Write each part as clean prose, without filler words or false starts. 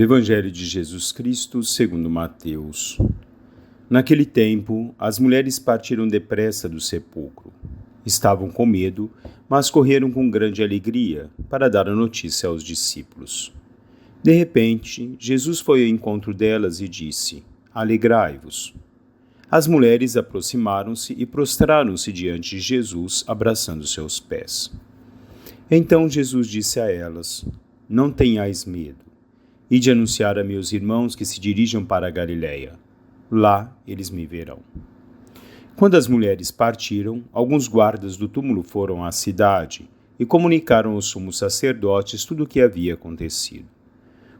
Do Evangelho de Jesus Cristo, segundo Mateus. Naquele tempo, as mulheres partiram depressa do sepulcro. Estavam com medo, mas correram com grande alegria para dar a notícia aos discípulos. De repente, Jesus foi ao encontro delas e disse: Alegrai-vos. As mulheres aproximaram-se e prostraram-se diante de Jesus, abraçando seus pés. Então Jesus disse a elas: Não tenhais medo. Ide anunciar a meus irmãos que se dirijam para a Galiléia. Lá eles me verão. Quando as mulheres partiram, alguns guardas do túmulo foram à cidade e comunicaram aos sumos sacerdotes tudo o que havia acontecido.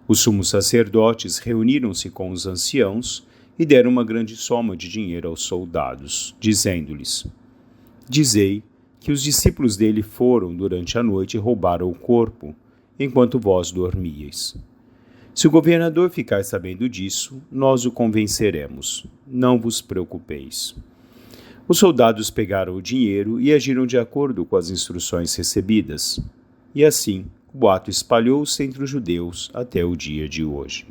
Os sumos sacerdotes reuniram-se com os anciãos e deram uma grande soma de dinheiro aos soldados, dizendo-lhes: Dizei que os discípulos dele foram durante a noite e roubaram o corpo, enquanto vós dormíeis. Se o governador ficar sabendo disso, nós o convenceremos. Não vos preocupeis. Os soldados pegaram o dinheiro e agiram de acordo com as instruções recebidas. E assim, o boato espalhou-se entre os judeus até o dia de hoje.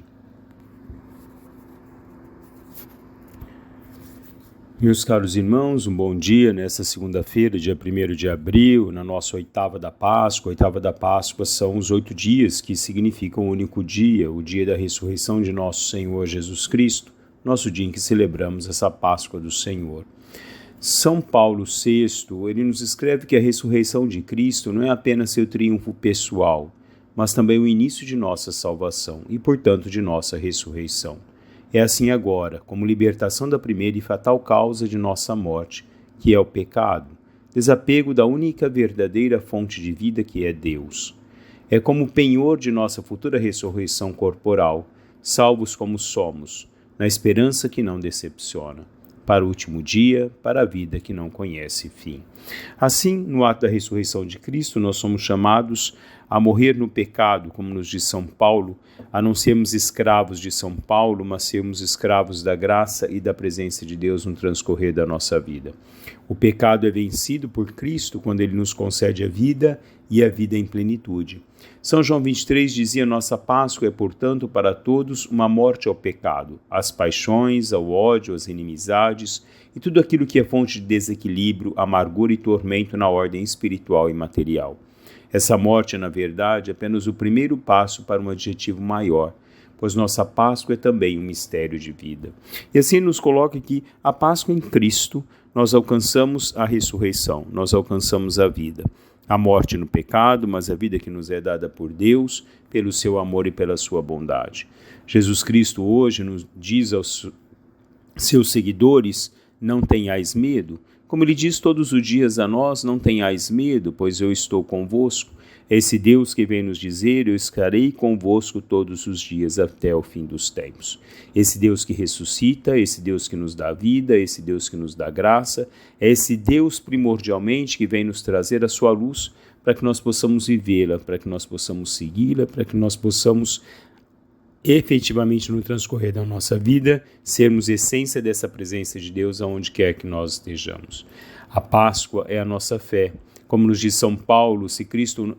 Meus caros irmãos, um bom dia nesta segunda-feira, dia 1º de abril, na nossa oitava da Páscoa. A oitava da Páscoa são os 8 dias que significam o único dia, o dia da ressurreição de nosso Senhor Jesus Cristo, nosso dia em que celebramos essa Páscoa do Senhor. São Paulo VI, ele nos escreve que a ressurreição de Cristo não é apenas seu triunfo pessoal, mas também o início de nossa salvação e, portanto, de nossa ressurreição. É assim agora, como libertação da primeira e fatal causa de nossa morte, que é o pecado, desapego da única verdadeira fonte de vida que é Deus. É como penhor de nossa futura ressurreição corporal, salvos como somos, na esperança que não decepciona, para o último dia, para a vida que não conhece fim. Assim, no ato da ressurreição de Cristo, nós somos chamados a morrer no pecado, como nos diz São Paulo, a não sermos escravos de São Paulo, mas sermos escravos da graça e da presença de Deus no transcorrer da nossa vida. O pecado é vencido por Cristo quando Ele nos concede a vida e a vida em plenitude. São João 23 dizia: nossa Páscoa é, portanto, para todos uma morte ao pecado, às paixões, ao ódio, às inimizades e tudo aquilo que é fonte de desequilíbrio, amargura e tormento na ordem espiritual e material. Essa morte é, na verdade, apenas o primeiro passo para um adjetivo maior, pois nossa Páscoa é também um mistério de vida. E assim nos coloca que a Páscoa em Cristo, nós alcançamos a ressurreição, nós alcançamos a vida. A morte no pecado, mas a vida que nos é dada por Deus, pelo seu amor e pela sua bondade. Jesus Cristo hoje nos diz aos seus seguidores: não tenhais medo. Como ele diz todos os dias a nós: não tenhais medo, pois eu estou convosco. É esse Deus que vem nos dizer: eu estarei convosco todos os dias até o fim dos tempos. Esse Deus que ressuscita, esse Deus que nos dá vida, esse Deus que nos dá graça, é esse Deus primordialmente que vem nos trazer a sua luz para que nós possamos vivê-la, para que nós possamos segui-la, para que nós possamos efetivamente no transcorrer da nossa vida sermos essência dessa presença de Deus aonde quer que nós estejamos. A Páscoa é a nossa fé. Como nos diz São Paulo, se Cristo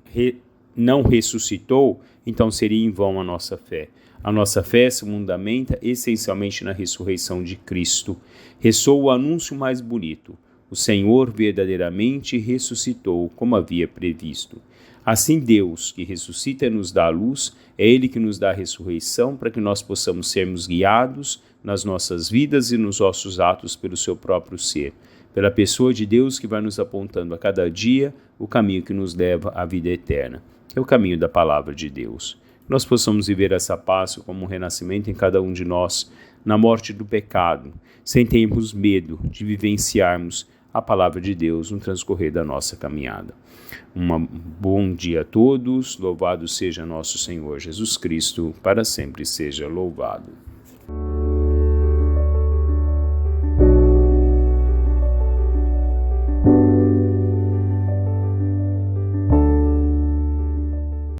não ressuscitou, então seria em vão a nossa fé. A nossa fé se fundamenta essencialmente na ressurreição de Cristo. Ressoa o anúncio mais bonito: o Senhor verdadeiramente ressuscitou, como havia previsto. Assim Deus, que ressuscita e nos dá a luz, é Ele que nos dá a ressurreição para que nós possamos sermos guiados nas nossas vidas e nos nossos atos pelo seu próprio ser, pela pessoa de Deus que vai nos apontando a cada dia o caminho que nos leva à vida eterna, que é o caminho da palavra de Deus. Nós possamos viver essa Páscoa como um renascimento em cada um de nós, na morte do pecado, sem termos medo de vivenciarmos a palavra de Deus no transcorrer da nossa caminhada. Um bom dia a todos, louvado seja nosso Senhor Jesus Cristo, para sempre seja louvado.